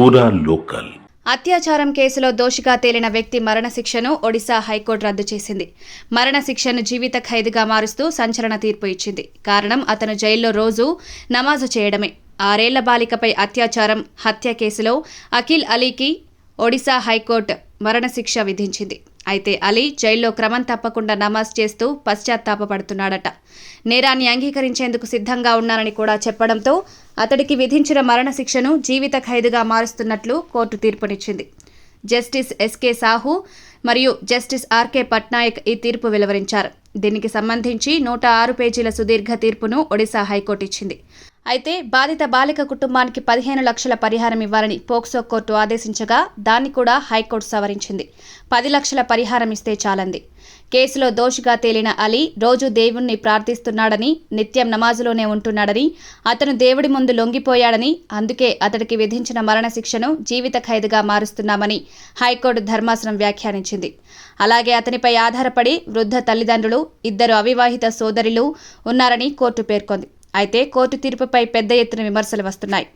పూరా లోకల్. అత్యాచారం కేసులో దోషిగా తేలిన వ్యక్తి మరణశిక్షను ఒడిశా హైకోర్టు రద్దు చేసింది. మరణశిక్షను జీవిత ఖైదుగా మారుస్తూ సంచలన తీర్పు ఇచ్చింది. కారణం అతను జైల్లో రోజూ నమాజు చేయడమే. 6 ఏళ్ల బాలికపై అత్యాచారం, హత్య కేసులో అఖిల్ అలీకి ఒడిశా హైకోర్టు మరణశిక్ష విధించింది. అయితే అలీ జైల్లో క్రమం తప్పకుండా నమాజ్ చేస్తూ పశ్చాత్తాపపడుతున్నాడట. నేరాన్ని అంగీకరించేందుకు సిద్ధంగా ఉన్నానని కూడా చెప్పడంతో అతడికి విధించిన మరణశిక్షను జీవిత ఖైదుగా మారుస్తున్నట్లు కోర్టు తీర్పునిచ్చింది. జస్టిస్ ఎస్కే సాహు మరియు జస్టిస్ ఆర్కే పట్నాయక్ ఈ తీర్పు వెలువరించారు. దీనికి సంబంధించి 106 పేజీల సుదీర్ఘ తీర్పును ఒడిశా హైకోర్టు ఇచ్చింది. అయితే బాధిత బాలిక కుటుంబానికి 15 లక్షల పరిహారం ఇవ్వాలని పోక్సో కోర్టు ఆదేశించగా దాన్ని కూడా హైకోర్టు సవరించింది. 10 లక్షల పరిహారం ఇస్తే చాలంది. కేసులో దోషిగా తేలిన అలీ రోజు దేవుణ్ణి ప్రార్థిస్తున్నాడని, నిత్యం నమాజులోనే ఉంటున్నాడని, అతను దేవుడి ముందు లొంగిపోయాడని, అందుకే అతడికి విధించిన మరణశిక్షను జీవిత ఖైదుగా మారుస్తున్నామని హైకోర్టు ధర్మాసనం వ్యాఖ్యానించింది. అలాగే అతనిపై ఆధారపడి వృద్ధ తల్లిదండ్రులు, 2 అవివాహిత సోదరులు ఉన్నారని కోర్టు పేర్కొంది. అయితే కోర్టు తీర్పుపై పెద్ద ఎత్తున విమర్శలు వస్తున్నాయి.